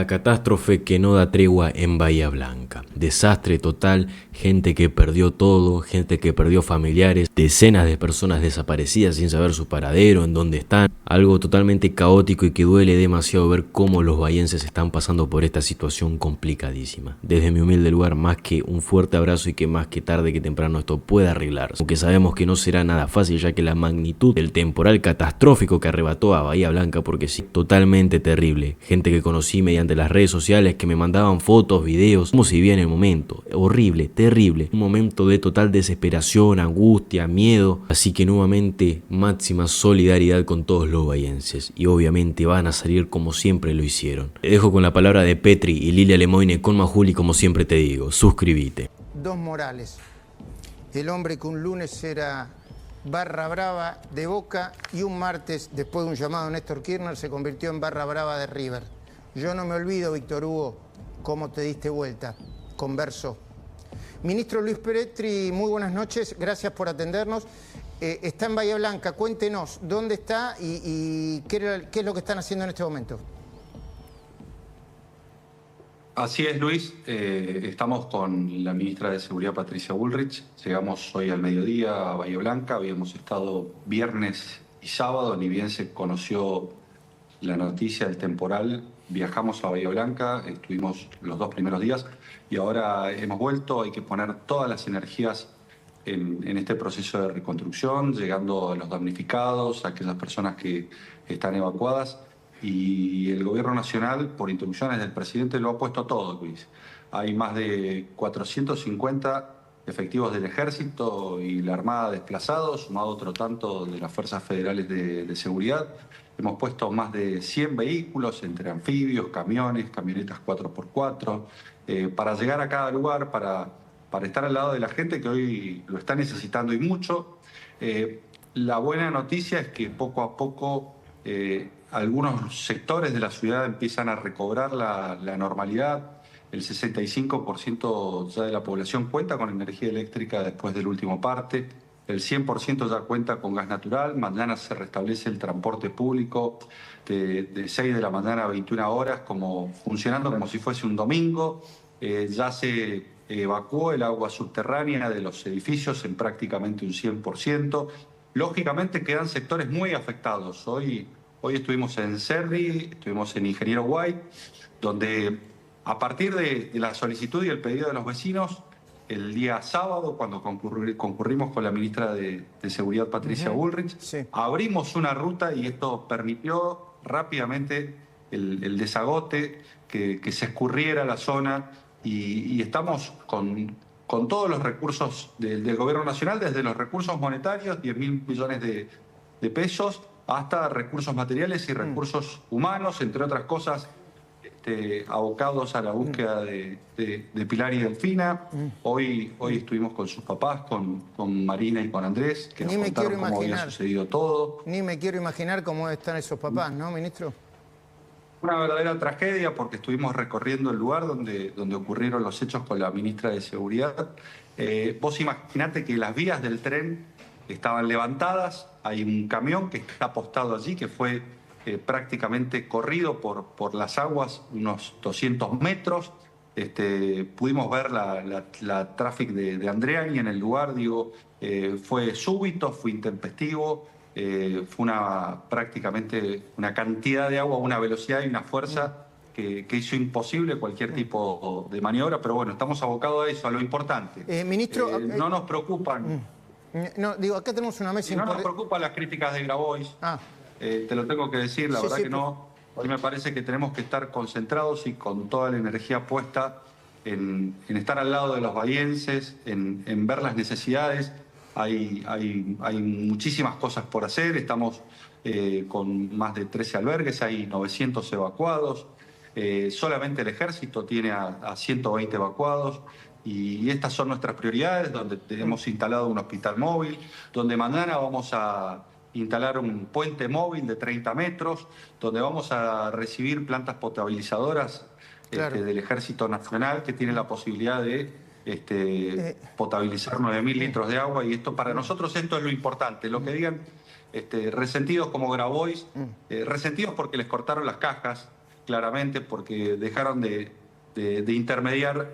La catástrofe que no da tregua en Bahía Blanca. Desastre total, gente que perdió todo, gente que perdió familiares, decenas de personas desaparecidas sin saber su paradero, en dónde están. Algo totalmente caótico y que duele demasiado ver cómo los bahienses están pasando por esta situación complicadísima. Desde mi humilde lugar, más que un fuerte abrazo y que más que tarde que temprano esto pueda arreglarse. Aunque sabemos que no será nada fácil, ya que la magnitud del temporal catastrófico que arrebató a Bahía Blanca, porque sí, totalmente terrible. Gente que conocí mediante las redes sociales que me mandaban fotos, videos, cómo se vivía en el momento. Horrible, terrible. Un momento de total desesperación, angustia, miedo. Así que nuevamente máxima solidaridad con todos los bahienses. Y obviamente van a salir como siempre lo hicieron. Te dejo con la palabra de Petri y Lilia Lemoine con Majuli, como siempre te digo. Suscríbete. Dos Morales. El hombre que un lunes era barra brava de Boca y un martes, después de un llamado de Néstor Kirchner, se convirtió en barra brava de River. Yo no me olvido, Víctor Hugo, cómo te diste vuelta. Converso. Ministro Luis Petri, muy buenas noches, gracias por atendernos. Está en Bahía Blanca, cuéntenos dónde está y qué es lo que están haciendo en este momento. Así es, Luis. Estamos con la ministra de Seguridad, Patricia Bullrich. Llegamos hoy al mediodía a Bahía Blanca. Habíamos estado viernes y sábado, ni bien se conoció la noticia del temporal. Viajamos a Bahía Blanca, estuvimos los 2 primeros días y ahora hemos vuelto. Hay que poner todas las energías en este proceso de reconstrucción, llegando a los damnificados, a aquellas personas que están evacuadas. Y el gobierno nacional, por instrucciones del presidente, lo ha puesto todo, Luis. Hay más de 450 efectivos del Ejército y la Armada desplazados, sumado otro tanto de las Fuerzas Federales de Seguridad. Hemos puesto más de 100 vehículos entre anfibios, camiones, camionetas 4x4, para llegar a cada lugar, para estar al lado de la gente que hoy lo está necesitando y mucho. La buena noticia es que poco a poco algunos sectores de la ciudad empiezan a recobrar la normalidad. El 65% ya de la población cuenta con energía eléctrica después del último parte. El 100% ya cuenta con gas natural. Mañana se restablece el transporte público de 6 de la mañana a 21 horas, funcionando como si fuese un domingo. Ya se evacuó el agua subterránea de los edificios en prácticamente un 100%. Lógicamente quedan sectores muy afectados. Hoy estuvimos en Cerri, estuvimos en Ingeniero White, donde a partir de la solicitud y el pedido de los vecinos, el día sábado, cuando concurrimos con la ministra de Seguridad, Patricia Bullrich, sí, abrimos una ruta y esto permitió rápidamente el desagote, que se escurriera la zona y estamos con todos los recursos del gobierno nacional, desde los recursos monetarios, 10.000 millones de pesos, hasta recursos materiales y recursos humanos, entre otras cosas, abocados a la búsqueda de Pilar y Delfina. Hoy estuvimos con sus papás, con Marina y con Andrés, que nos contaron cómo había sucedido todo. Ni me quiero imaginar cómo están esos papás, ¿no, ministro? Una verdadera tragedia, porque estuvimos recorriendo el lugar donde ocurrieron los hechos con la ministra de Seguridad. Vos imaginate que las vías del tren estaban levantadas, hay un camión que está apostado allí, que fue prácticamente corrido por las aguas unos 200 metros. Pudimos ver la tráfico de Andreani en el lugar, fue súbito, fue intempestivo. Fue prácticamente una cantidad de agua, una velocidad y una fuerza que hizo imposible cualquier tipo de maniobra, pero bueno, estamos abocados a eso, a lo importante. Ministro, no nos preocupan. No, acá tenemos una mesa no nos preocupan las críticas de Grabois. Te lo tengo que decir, la verdad que no. Hoy me parece que tenemos que estar concentrados y con toda la energía puesta en estar al lado de los bahienses, en ver las necesidades. Hay muchísimas cosas por hacer, estamos con más de 13 albergues, hay 900 evacuados, solamente el Ejército tiene a 120 evacuados y estas son nuestras prioridades, donde hemos instalado un hospital móvil, donde mañana vamos a instalar un puente móvil de 30 metros, donde vamos a recibir plantas potabilizadoras del Ejército Nacional, que tiene la posibilidad de potabilizar 9.000 litros de agua, y esto para nosotros esto es lo importante. Lo que digan resentidos como Grabois, resentidos porque les cortaron las cajas, claramente, porque dejaron de intermediar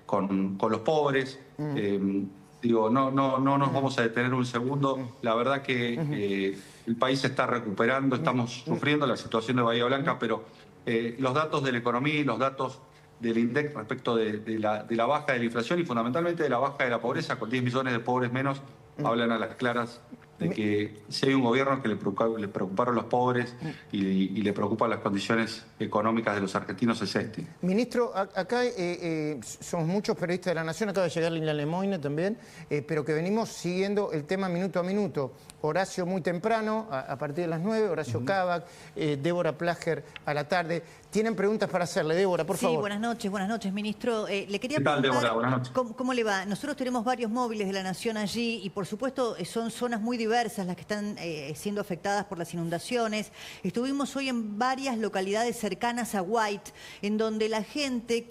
con los pobres. Digo, no nos vamos a detener un segundo. La verdad que el país se está recuperando, estamos sufriendo la situación de Bahía Blanca, pero los datos de la economía y los datos del INDEC respecto de la baja de la inflación y fundamentalmente de la baja de la pobreza, con 10 millones de pobres menos, hablan a las claras de que si hay un gobierno que le preocuparon los pobres y le preocupan las condiciones económicas de los argentinos, es este. Ministro, acá somos muchos periodistas de La Nación, acaba de llegar Lilian Lemoyne también, pero que venimos siguiendo el tema minuto a minuto. Horacio muy temprano, a partir de las 9, Horacio Cabac, Débora Plager a la tarde. Tienen preguntas para hacerle. Débora, por favor. Sí, buenas noches, ministro. Le quería ¿Qué tal, preguntar, Débora? Buenas noches. ¿Cómo le va? Nosotros tenemos varios móviles de La Nación allí y, por supuesto, son zonas muy diversas las que están siendo afectadas por las inundaciones. Estuvimos hoy en varias localidades cercanas a White, en donde la gente,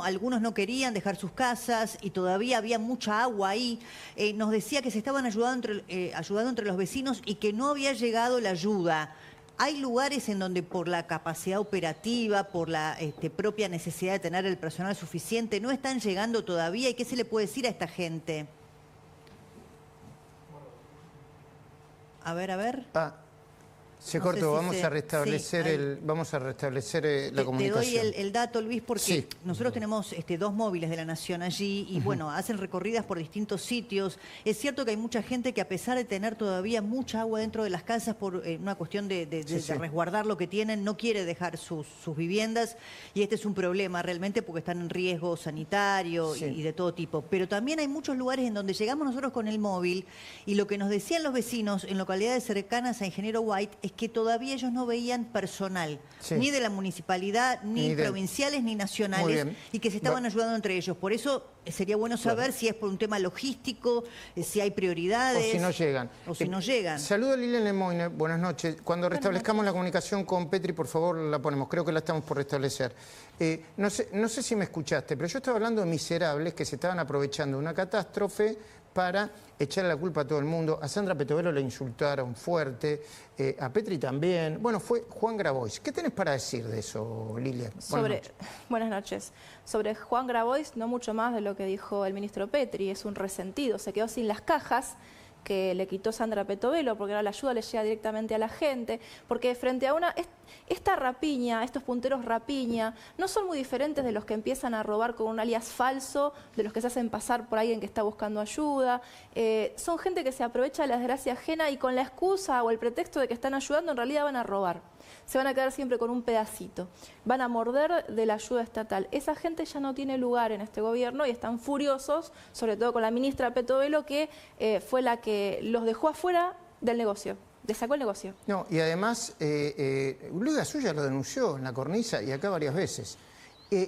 algunos no querían dejar sus casas y todavía había mucha agua ahí, nos decía que se estaban ayudando entre los vecinos y que no había llegado la ayuda. ¿Hay lugares en donde por la capacidad operativa, por la propia necesidad de tener el personal suficiente, no están llegando todavía? ¿Y qué se le puede decir a esta gente? A ver. Se No cortó, sé si vamos a restablecer la comunicación. Te doy el dato, Luis, porque sí. Nosotros tenemos 2 móviles de La Nación allí y bueno, hacen recorridas por distintos sitios. Es cierto que hay mucha gente que, a pesar de tener todavía mucha agua dentro de las casas por una cuestión de resguardar lo que tienen, no quiere dejar sus viviendas, y este es un problema realmente porque están en riesgo sanitario y de todo tipo. Pero también hay muchos lugares en donde llegamos nosotros con el móvil y lo que nos decían los vecinos en localidades cercanas a Ingeniero White es que todavía ellos no veían personal, ni de la municipalidad, ni provinciales, ni nacionales, y que se estaban ayudando entre ellos. Por eso sería bueno saber si es por un tema logístico, si hay prioridades. O si no llegan. Saludo a Lilian Lemoyne, buenas noches. Cuando restablezcamos la comunicación con Petri, por favor, la ponemos. Creo que la estamos por restablecer. No sé si me escuchaste, pero yo estaba hablando de miserables que se estaban aprovechando de una catástrofe para echarle la culpa a todo el mundo. A Sandra Petovelo le insultaron fuerte, a Petri también. Bueno, fue Juan Grabois. ¿Qué tenés para decir de eso, Lilia? Buenas noches. Sobre Juan Grabois, no mucho más de lo que dijo el ministro Petri. Es un resentido, se quedó sin las cajas que le quitó Sandra Petovelo, porque ahora la ayuda le llega directamente a la gente, porque frente a esta rapiña, estos punteros rapiña, no son muy diferentes de los que empiezan a robar con un alias falso, de los que se hacen pasar por alguien que está buscando ayuda. Son gente que se aprovecha de la desgracia ajena y con la excusa o el pretexto de que están ayudando, en realidad van a robar. Se van a quedar siempre con un pedacito. Van a morder de la ayuda estatal. Esa gente ya no tiene lugar en este gobierno y están furiosos, sobre todo con la ministra Petovelo, que fue la que los dejó afuera del negocio. Le sacó el negocio. No, y además, Luis Suya lo denunció en La Cornisa y acá varias veces.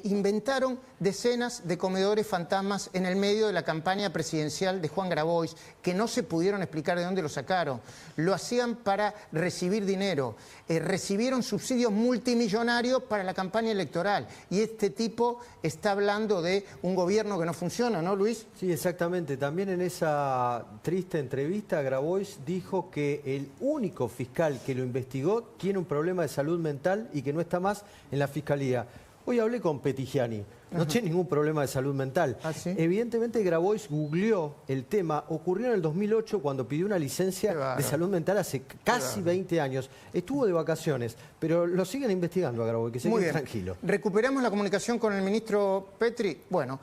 Inventaron decenas de comedores fantasmas en el medio de la campaña presidencial de Juan Grabois, que no se pudieron explicar de dónde lo sacaron. Lo hacían para recibir dinero. Recibieron subsidios multimillonarios para la campaña electoral. Y este tipo está hablando de un gobierno que no funciona, ¿no, Luis? Sí, exactamente. También en esa triste entrevista, Grabois dijo que el único fiscal que lo investigó tiene un problema de salud mental y que no está más en la fiscalía. Hoy hablé con Petigiani, no tiene ningún problema de salud mental. ¿Ah, sí? Evidentemente Grabois googleó el tema, ocurrió en el 2008 cuando pidió una licencia de salud mental hace casi 20 años. Estuvo de vacaciones, pero lo siguen investigando a Grabois, que se quede tranquilo. Recuperamos la comunicación con el ministro Petri. Bueno,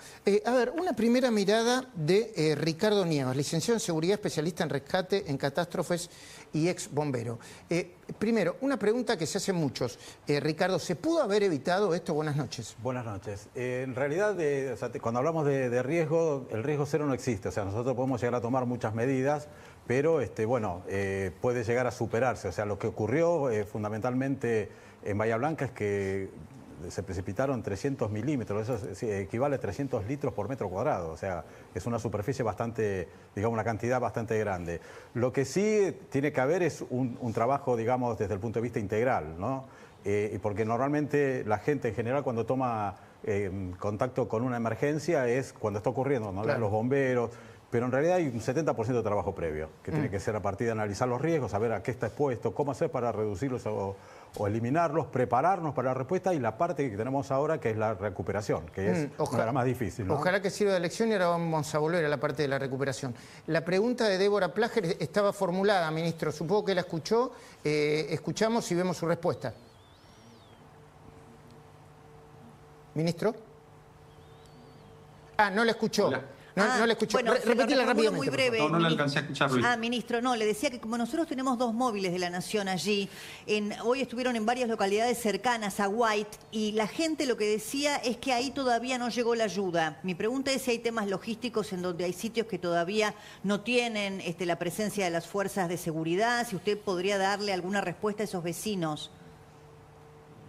a ver, una primera mirada de Ricardo Nievas, licenciado en Seguridad, especialista en rescate, en catástrofes y ex bombero. Primero, una pregunta que se hacen muchos. Ricardo, ¿se pudo haber evitado esto? Buenas noches. Buenas noches. En realidad, cuando hablamos de riesgo, el riesgo cero no existe. O sea, nosotros podemos llegar a tomar muchas medidas, pero puede llegar a superarse. O sea, lo que ocurrió fundamentalmente en Bahía Blanca es que se precipitaron 300 milímetros, eso equivale a 300 litros por metro cuadrado, o sea, es una superficie bastante, digamos, una cantidad bastante grande. Lo que sí tiene que haber es un trabajo, digamos, desde el punto de vista integral, ¿no? Porque normalmente la gente en general cuando toma contacto con una emergencia es cuando está ocurriendo, ¿no? Claro. Los bomberos. Pero en realidad hay un 70% de trabajo previo, que tiene que ser a partir de analizar los riesgos, saber a qué está expuesto, cómo hacer para reducirlos o o eliminarlos, prepararnos para la respuesta y la parte que tenemos ahora, que es la recuperación, que es la más difícil, ¿no? Ojalá que sirva de lección y ahora vamos a volver a la parte de la recuperación. La pregunta de Débora Plager estaba formulada, ministro. Supongo que la escuchó. Escuchamos y vemos su respuesta. ¿Ministro? Ah, no la escuchó. Hola. No la escuchó. Bueno, Repítela rápidamente. muy breve. No la alcancé a escuchar, Luis. Ministro, no, le decía que como nosotros tenemos 2 móviles de la Nación allí, hoy estuvieron en varias localidades cercanas a White y la gente lo que decía es que ahí todavía no llegó la ayuda. Mi pregunta es si hay temas logísticos en donde hay sitios que todavía no tienen la presencia de las fuerzas de seguridad, si usted podría darle alguna respuesta a esos vecinos.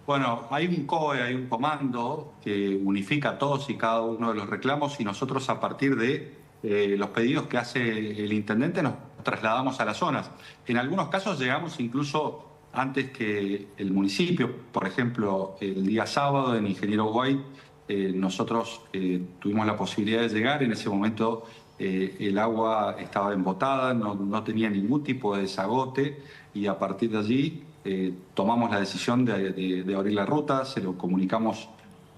Bueno, hay un COE, hay un comando que unifica todos y cada uno de los reclamos y nosotros a partir de los pedidos que hace el intendente nos trasladamos a las zonas. En algunos casos llegamos incluso antes que el municipio. Por ejemplo, el día sábado en Ingeniero White nosotros tuvimos la posibilidad de llegar. En ese momento el agua estaba embotada, no tenía ningún tipo de desagote y a partir de allí tomamos la decisión de abrir la ruta, se lo comunicamos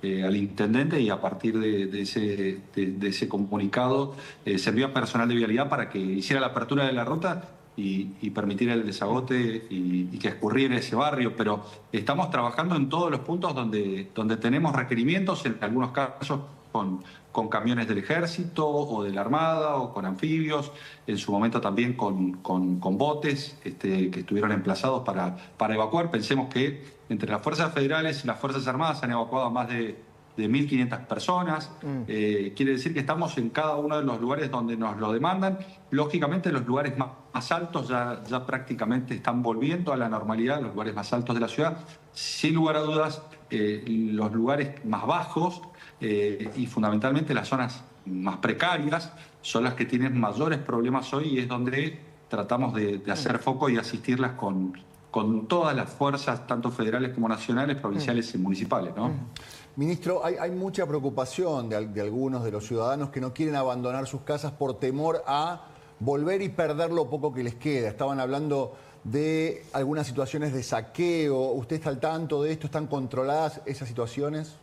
al intendente y a partir de ese comunicado se envió a personal de vialidad para que hiciera la apertura de la ruta y permitir el desagote y que escurriera ese barrio. Pero estamos trabajando en todos los puntos donde tenemos requerimientos, en algunos casos con camiones del Ejército o de la Armada o con anfibios, en su momento también con botes que estuvieron emplazados para evacuar. Pensemos que entre las fuerzas federales y las fuerzas armadas se han evacuado a más de 1.500 personas. Quiere decir que estamos en cada uno de los lugares donde nos lo demandan. Lógicamente los lugares más altos ya prácticamente están volviendo a la normalidad, los lugares más altos de la ciudad. Sin lugar a dudas, los lugares más bajos y fundamentalmente las zonas más precarias son las que tienen mayores problemas hoy y es donde tratamos de hacer foco y asistirlas con todas las fuerzas, tanto federales como nacionales, provinciales y municipales, ¿no? Ministro, hay mucha preocupación de algunos de los ciudadanos que no quieren abandonar sus casas por temor a volver y perder lo poco que les queda. Estaban hablando de algunas situaciones de saqueo. ¿Usted está al tanto de esto? ¿Están controladas esas situaciones?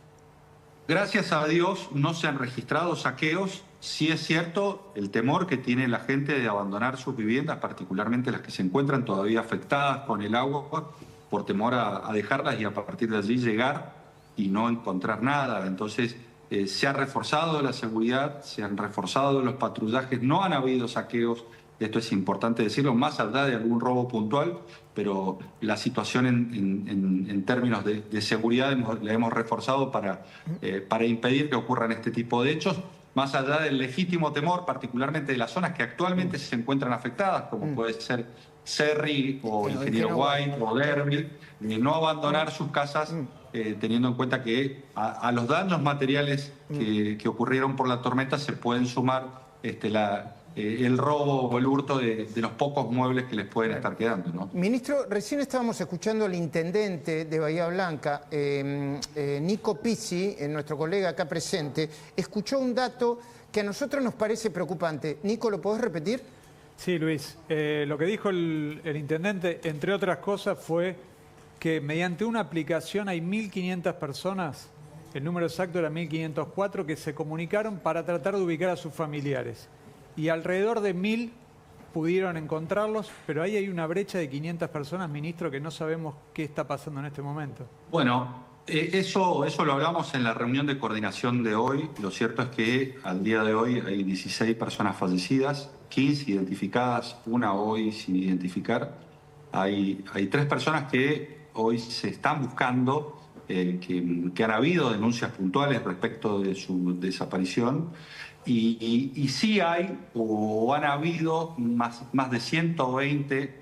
Gracias a Dios no se han registrado saqueos. Sí es cierto el temor que tiene la gente de abandonar sus viviendas, particularmente las que se encuentran todavía afectadas con el agua, por temor a dejarlas y a partir de allí llegar y no encontrar nada. Entonces se ha reforzado la seguridad, se han reforzado los patrullajes, no han habido saqueos. Esto es importante decirlo, más allá de algún robo puntual, pero la situación en términos de seguridad la hemos reforzado para impedir que ocurran este tipo de hechos, más allá del legítimo temor, particularmente de las zonas que actualmente se encuentran afectadas, como puede ser Cerri o Ingeniero White o Derby, no abandonar sus casas teniendo en cuenta que a los daños materiales que ocurrieron por la tormenta se pueden sumar el robo o el hurto de los pocos muebles que les pueden estar quedando, ¿no? Ministro, recién estábamos escuchando al intendente de Bahía Blanca, Nico Pizzi, nuestro colega acá presente, escuchó un dato que a nosotros nos parece preocupante. Nico, ¿lo podés repetir? Sí, Luis. Lo que dijo el intendente, entre otras cosas, fue que mediante una aplicación hay 1.500 personas, el número exacto era 1.504, que se comunicaron para tratar de ubicar a sus familiares. Y alrededor de 1.000 pudieron encontrarlos, pero ahí hay una brecha de 500 personas, ministro, que no sabemos qué está pasando en este momento. Bueno, eso lo hablamos en la reunión de coordinación de hoy. Lo cierto es que al día de hoy hay 16 personas fallecidas, 15 identificadas, una hoy sin identificar. Hay 3 personas que hoy se están buscando, que han habido denuncias puntuales respecto de su desaparición. Y sí hay o han habido más de 120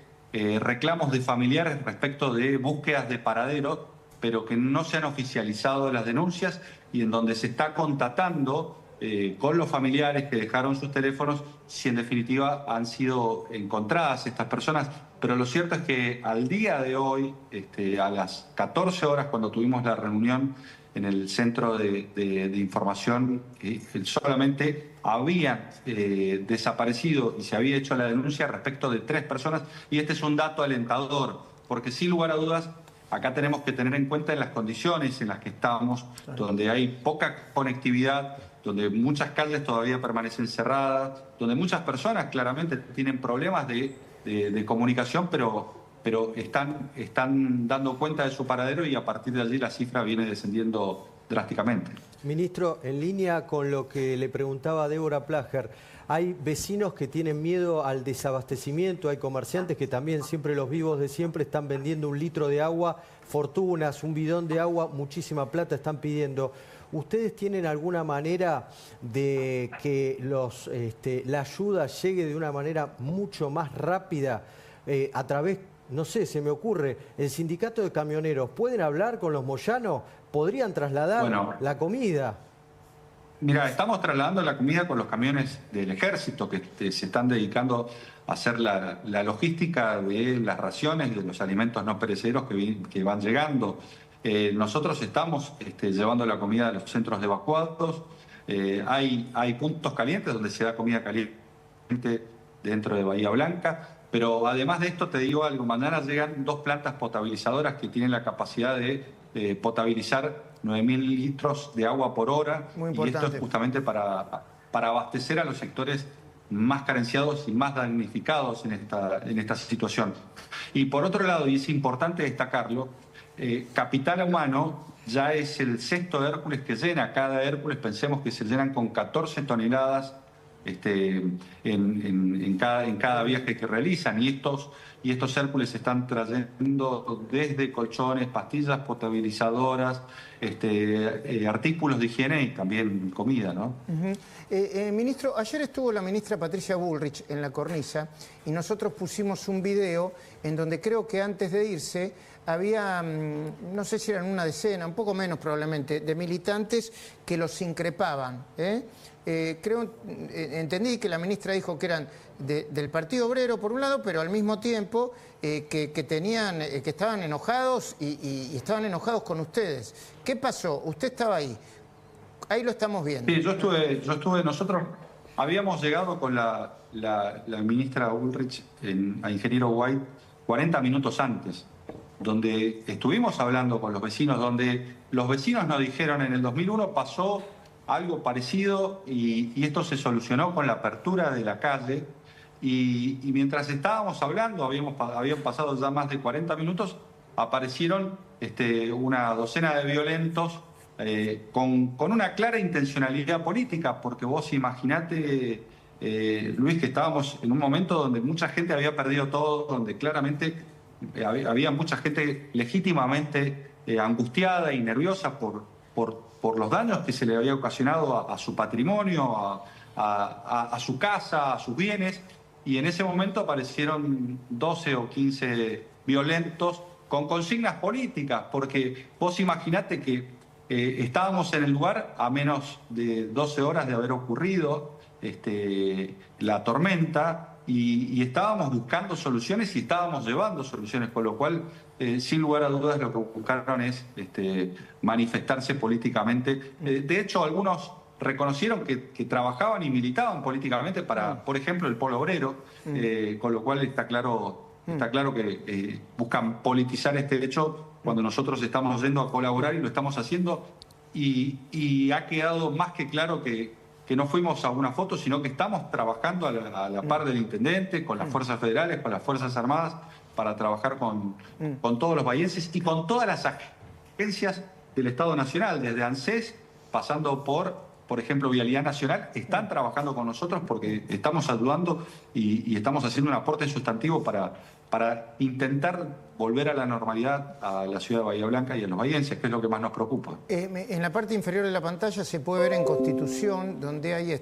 reclamos de familiares respecto de búsquedas de paraderos, pero que no se han oficializado las denuncias y en donde se está contatando con los familiares que dejaron sus teléfonos si en definitiva han sido encontradas estas personas. Pero lo cierto es que al día de hoy, a las 14 horas cuando tuvimos la reunión en el centro de información, solamente habían desaparecido y se había hecho la denuncia respecto de 3 personas, y este es un dato alentador, porque sin lugar a dudas acá tenemos que tener en cuenta en las condiciones en las que estamos, donde hay poca conectividad, donde muchas calles todavía permanecen cerradas, donde muchas personas claramente tienen problemas de comunicación, pero están dando cuenta de su paradero y a partir de allí la cifra viene descendiendo drásticamente. Ministro, en línea con lo que le preguntaba Débora Plager, hay vecinos que tienen miedo al desabastecimiento, hay comerciantes que también, siempre los vivos de siempre, están vendiendo 1 litro de agua, fortunas, un bidón de agua, muchísima plata están pidiendo. ¿Ustedes tienen alguna manera de que la ayuda llegue de una manera mucho más rápida a través, no sé, se me ocurre, el sindicato de camioneros? ¿Pueden hablar con los moyanos? ¿Podrían trasladar la comida? Mira, estamos trasladando la comida con los camiones del ejército que se están dedicando a hacer la logística de las raciones, de los alimentos no perecederos que van llegando. Nosotros estamos llevando la comida a los centros de evacuados. Hay puntos calientes donde se da comida caliente dentro de Bahía Blanca. Pero además de esto te digo algo, mañana llegan 2 plantas potabilizadoras que tienen la capacidad de potabilizar 9.000 litros de agua por hora. Muy importante. Y esto es justamente para abastecer a los sectores más carenciados y más damnificados en esta situación. Y por otro lado, y es importante destacarlo, Capital Humano ya es el 6º Hércules que llena. Cada Hércules, pensemos que se llenan con 14 toneladas en cada viaje que realizan, y estos Hércules están trayendo desde colchones, pastillas potabilizadoras, artículos de higiene y también comida, ¿no? Ministro, ayer estuvo la ministra Patricia Bullrich en la cornisa y nosotros pusimos un video en donde creo que antes de irse había, no sé si eran una decena, un poco menos probablemente, de militantes que los increpaban, entendí que la ministra dijo que eran del Partido Obrero por un lado, pero al mismo tiempo que estaban enojados y estaban enojados con ustedes. ¿Qué pasó? Usted estaba ahí. Ahí lo estamos viendo. Sí, yo estuve, nosotros habíamos llegado con la ministra Bullrich a Ingeniero White 40 minutos antes, donde estuvimos hablando con los vecinos, donde los vecinos nos dijeron en el 2001 pasó algo parecido y esto se solucionó con la apertura de la calle y mientras estábamos hablando, habían pasado ya más de 40 minutos, aparecieron una docena de violentos con una clara intencionalidad política, porque vos imaginate, Luis, que estábamos en un momento donde mucha gente había perdido todo, donde claramente había mucha gente legítimamente angustiada y nerviosa por los daños que se le había ocasionado a su patrimonio, a su casa, a sus bienes, y en ese momento aparecieron 12 o 15 violentos con consignas políticas, porque vos imaginate que estábamos en el lugar a menos de 12 horas de haber ocurrido la tormenta, y estábamos buscando soluciones y estábamos llevando soluciones, con lo cual, sin lugar a dudas, lo que buscaron es manifestarse políticamente. De hecho, algunos reconocieron que trabajaban y militaban políticamente para, por ejemplo, el Polo Obrero, con lo cual está claro que buscan politizar este hecho cuando nosotros estamos yendo a colaborar y lo estamos haciendo, y ha quedado más que claro que no fuimos a una foto, sino que estamos trabajando a la par del intendente, con las fuerzas federales, con las Fuerzas Armadas, para trabajar con todos los bahienses y con todas las agencias del Estado Nacional, desde ANSES, pasando por ejemplo, Vialidad Nacional, están trabajando con nosotros porque estamos ayudando y estamos haciendo un aporte sustantivo para intentar volver a la normalidad a la ciudad de Bahía Blanca y a los bahienses, que es lo que más nos preocupa. En la parte inferior de la pantalla se puede ver en Constitución donde hay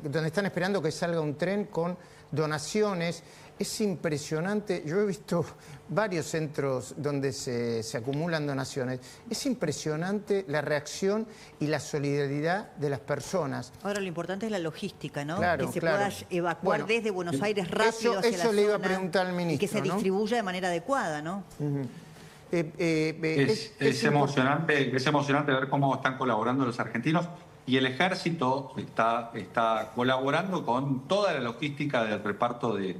donde están esperando que salga un tren con donaciones. Es impresionante, yo he visto varios centros donde se acumulan donaciones. Es impresionante la reacción y la solidaridad de las personas. Ahora, lo importante es la logística, ¿no? Claro, que se claro. pueda evacuar desde Buenos Aires rápido hacia la Eso le iba a zona preguntar al ministro, y que se distribuya de manera adecuada, ¿no? Es emocionante ver cómo están colaborando los argentinos, y el ejército está colaborando con toda la logística del reparto de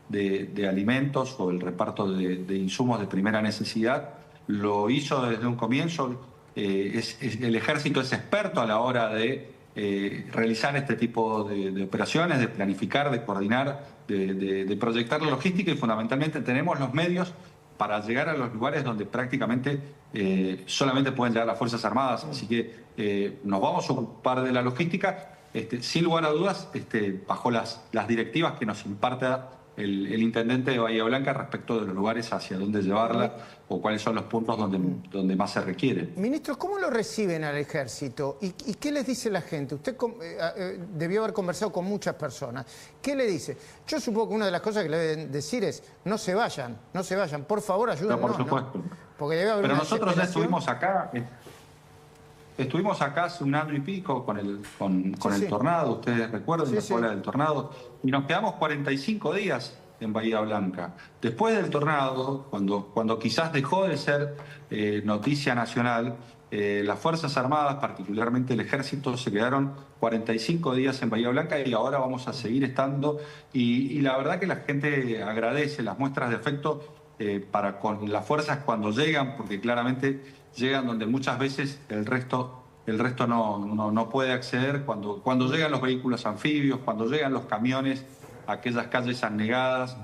de alimentos o el reparto de insumos de primera necesidad. Lo hizo desde un comienzo. El ejército es experto a la hora de realizar este tipo de operaciones, de planificar, de coordinar, de proyectar la logística, y fundamentalmente tenemos los medios para llegar a los lugares donde prácticamente solamente pueden llegar las Fuerzas Armadas. Así que nos vamos a ocupar de la logística, sin lugar a dudas, bajo las directivas que nos imparte el intendente de Bahía Blanca respecto de los lugares hacia dónde llevarla o cuáles son los puntos donde más se requiere. Ministro, ¿cómo lo reciben al ejército? ¿Y qué les dice la gente? Usted debió haber conversado con muchas personas. ¿Qué le dice? Yo supongo que una de las cosas que le deben decir es: no se vayan, por favor ayúdennos. Por supuesto. ¿No? Porque debe haber. Pero una nosotros ya desesperación. estuvimos acá hace un año y pico con el Sí. tornado, ustedes recuerdan, Sí, la sí. cola del tornado, y nos quedamos 45 días en Bahía Blanca. Después del tornado, cuando quizás dejó de ser noticia nacional, las Fuerzas Armadas, particularmente el Ejército, se quedaron 45 días en Bahía Blanca y ahora vamos a seguir estando. Y la verdad que la gente agradece las muestras de afecto para con las fuerzas cuando llegan, porque claramente llegan donde muchas veces el resto no puede acceder, cuando llegan los vehículos anfibios, cuando llegan los camiones a aquellas calles anegadas,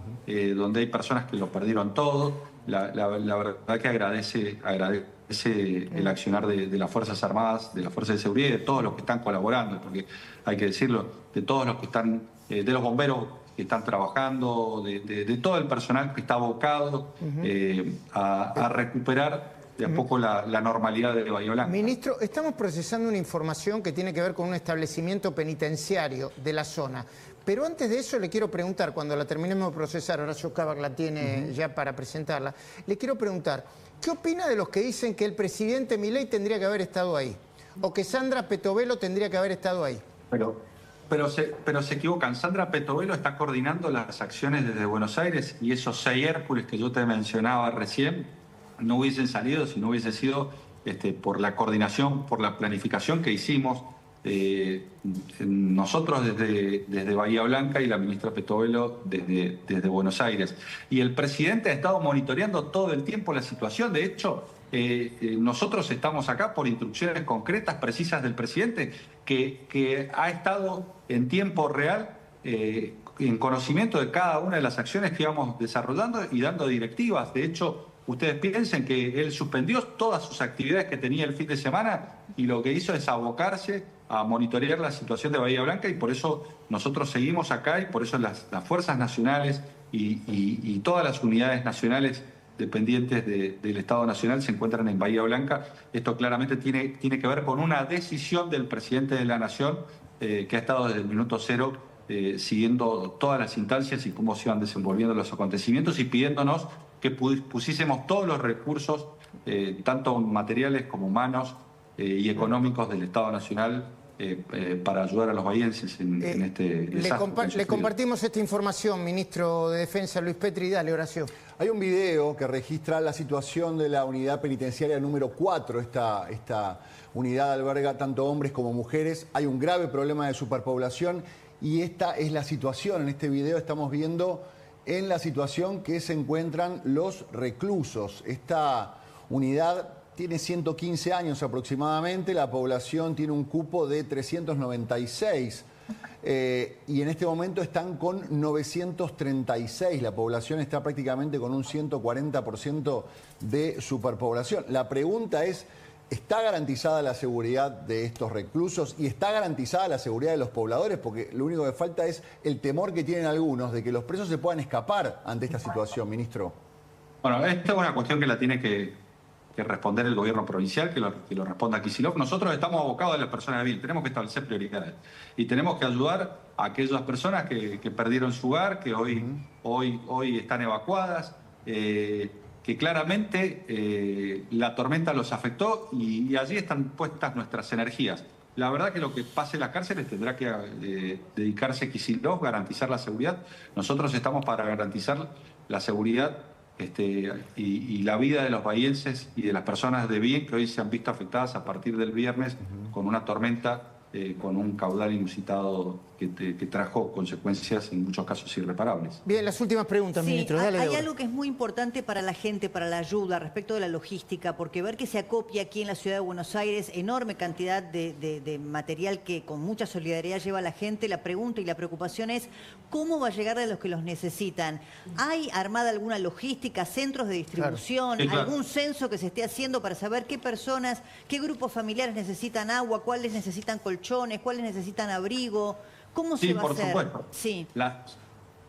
donde hay personas que lo perdieron todo. La verdad que agradece el accionar de las Fuerzas Armadas, de las Fuerzas de Seguridad y de todos los que están colaborando, porque hay que decirlo, de todos los que están, de los bomberos que están trabajando, de todo el personal que está abocado a recuperar de a poco la normalidad de Bahía Blanca. Ministro, estamos procesando una información que tiene que ver con un establecimiento penitenciario de la zona. Pero antes de eso le quiero preguntar, cuando la terminemos de procesar, Horacio Cabac la tiene ya para presentarla, le quiero preguntar, ¿qué opina de los que dicen que el presidente Milei tendría que haber estado ahí? O que Sandra Petovelo tendría que haber estado ahí. Pero se equivocan. Sandra Petovelo está coordinando las acciones desde Buenos Aires, y esos 6 Hércules que yo te mencionaba recién no hubiesen salido si no hubiese sido por la coordinación, por la planificación que hicimos nosotros desde Bahía Blanca y la ministra Petovelo desde Buenos Aires. Y el presidente ha estado monitoreando todo el tiempo la situación. De hecho, nosotros estamos acá por instrucciones concretas, precisas del presidente, que ha estado en tiempo real en conocimiento de cada una de las acciones que íbamos desarrollando y dando directivas. De hecho, ustedes piensen que él suspendió todas sus actividades que tenía el fin de semana y lo que hizo es abocarse a monitorear la situación de Bahía Blanca, y por eso nosotros seguimos acá, y por eso las fuerzas nacionales y todas las unidades nacionales dependientes del Estado Nacional se encuentran en Bahía Blanca. Esto claramente tiene que ver con una decisión del presidente de la Nación que ha estado desde el minuto cero siguiendo todas las instancias y cómo se iban desenvolviendo los acontecimientos, y pidiéndonos que pusiésemos todos los recursos, tanto materiales como humanos y económicos del Estado Nacional para ayudar a los bahienses en este desastre. Le compartimos esta información, ministro de Defensa Luis Petri. Dale, Horacio. Hay un video que registra la situación de la unidad penitenciaria número 4. Esta unidad alberga tanto hombres como mujeres. Hay un grave problema de superpoblación y esta es la situación. En este video estamos viendo en la situación que se encuentran los reclusos. Esta unidad tiene 115 años aproximadamente, la población tiene un cupo de 396 y en este momento están con 936. La población está prácticamente con un 140% de superpoblación. La pregunta es, ¿está garantizada la seguridad de estos reclusos y está garantizada la seguridad de los pobladores? Porque lo único que falta es el temor que tienen algunos de que los presos se puedan escapar ante esta situación, ministro. Bueno, esta es una cuestión que la tiene que responder el gobierno provincial, que lo responda Kicillof. Nosotros estamos abocados a las personas de bien, tenemos que establecer prioridades y tenemos que ayudar a aquellas personas que perdieron su hogar, que hoy están evacuadas, que claramente la tormenta los afectó y allí están puestas nuestras energías. La verdad que lo que pase en las cárceles tendrá que dedicarse Kicillof, garantizar la seguridad. Nosotros estamos para garantizar la seguridad y la vida de los bahienses y de las personas de bien que hoy se han visto afectadas a partir del viernes con una tormenta con un caudal inusitado que trajo consecuencias en muchos casos irreparables. Bien, las últimas preguntas, Sí, ministro. Dale, hay Débora. algo que es muy importante para la gente, para la ayuda, respecto de la logística, porque ver que se acopia aquí en la ciudad de Buenos Aires enorme cantidad de material que con mucha solidaridad lleva a la gente, la pregunta y la preocupación es ¿cómo va a llegar a los que los necesitan? ¿Hay armada alguna logística, centros de distribución, Sí, claro. algún censo que se esté haciendo para saber qué personas, qué grupos familiares necesitan agua, cuáles necesitan colchones, cuáles necesitan abrigo? ¿Cómo se Sí, va a por hacer? supuesto. Sí.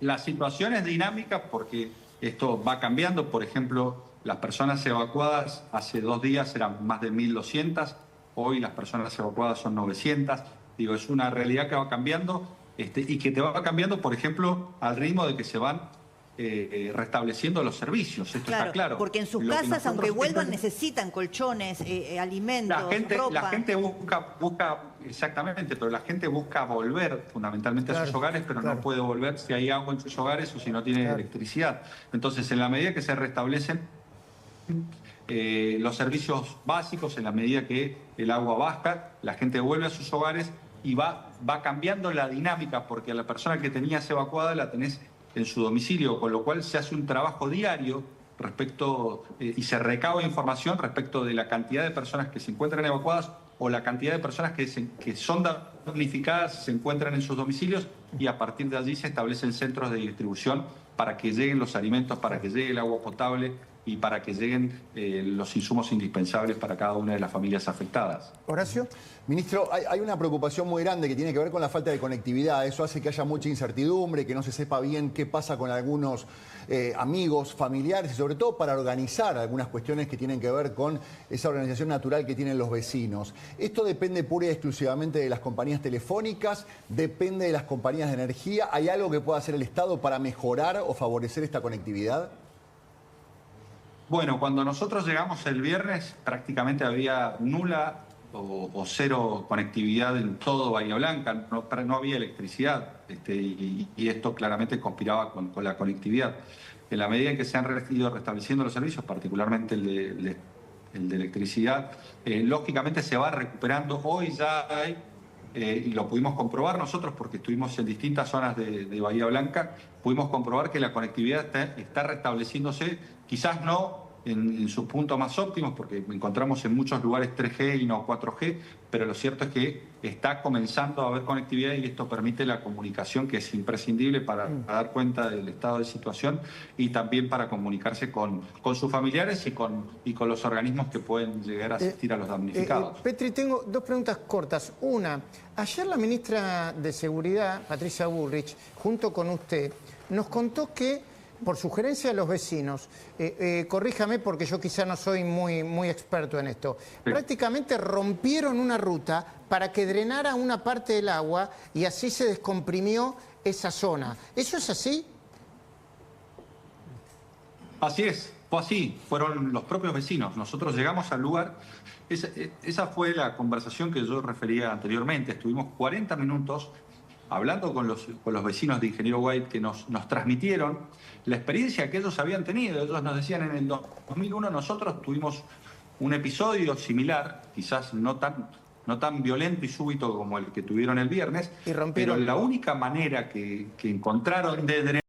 La situación es dinámica porque esto va cambiando. Por ejemplo, las personas evacuadas hace 2 días eran más de 1.200, hoy las personas evacuadas son 900. Digo, es una realidad que va cambiando y que te va cambiando, por ejemplo, al ritmo de que se van restableciendo los servicios. Esto está claro. Porque en sus Lo que casas, aunque nosotros vuelvan, siempre- necesitan colchones, alimentos, ropa. La gente busca, exactamente, pero la gente busca volver fundamentalmente a sus hogares, pero no puede volver si hay agua en sus hogares o si no tiene electricidad. Entonces, en la medida que se restablecen los servicios básicos, en la medida que el agua baja, la gente vuelve a sus hogares y va cambiando la dinámica, porque a la persona que tenías evacuada la tenés en su domicilio, con lo cual se hace un trabajo diario respecto y se recaba información respecto de la cantidad de personas que se encuentran evacuadas o la cantidad de personas que son damnificadas, se encuentran en sus domicilios, y a partir de allí se establecen centros de distribución para que lleguen los alimentos, para que llegue el agua potable y para que lleguen los insumos indispensables para cada una de las familias afectadas. Horacio. Ministro, hay una preocupación muy grande que tiene que ver con la falta de conectividad. Eso hace que haya mucha incertidumbre, que no se sepa bien qué pasa con algunos amigos, familiares, y sobre todo para organizar algunas cuestiones que tienen que ver con esa organización natural que tienen los vecinos. ¿Esto depende pura y exclusivamente de las compañías telefónicas? ¿Depende de las compañías de energía? ¿Hay algo que pueda hacer el Estado para mejorar o favorecer esta conectividad? Bueno, cuando nosotros llegamos el viernes prácticamente había nula o cero conectividad en todo Bahía Blanca, no había electricidad, y esto claramente conspiraba con la conectividad. En la medida en que se han ido restableciendo los servicios, particularmente el de electricidad, lógicamente se va recuperando. Hoy ya hay, y lo pudimos comprobar nosotros porque estuvimos en distintas zonas de Bahía Blanca, pudimos comprobar que la conectividad está restableciéndose, quizás no en sus puntos más óptimos, porque encontramos en muchos lugares 3G y no 4G, pero lo cierto es que está comenzando a haber conectividad y esto permite la comunicación, que es imprescindible para dar cuenta del estado de situación y también para comunicarse con sus familiares y con los organismos que pueden llegar a asistir a los damnificados. Petri, tengo 2 preguntas cortas. Una, ayer la ministra de Seguridad, Patricia Bullrich, junto con usted, nos contó que por sugerencia de los vecinos, corríjame porque yo quizá no soy muy experto en esto, prácticamente rompieron una ruta para que drenara una parte del agua y así se descomprimió esa zona. ¿Eso es así? Así es, fue así, fueron los propios vecinos. Nosotros llegamos al lugar, esa fue la conversación que yo refería anteriormente. Estuvimos 40 minutos hablando con los vecinos de Ingeniero White, que nos transmitieron la experiencia que ellos habían tenido. Ellos nos decían, en el 2001 nosotros tuvimos un episodio similar, quizás no tan violento y súbito como el que tuvieron el viernes, pero la única manera que encontraron de drenar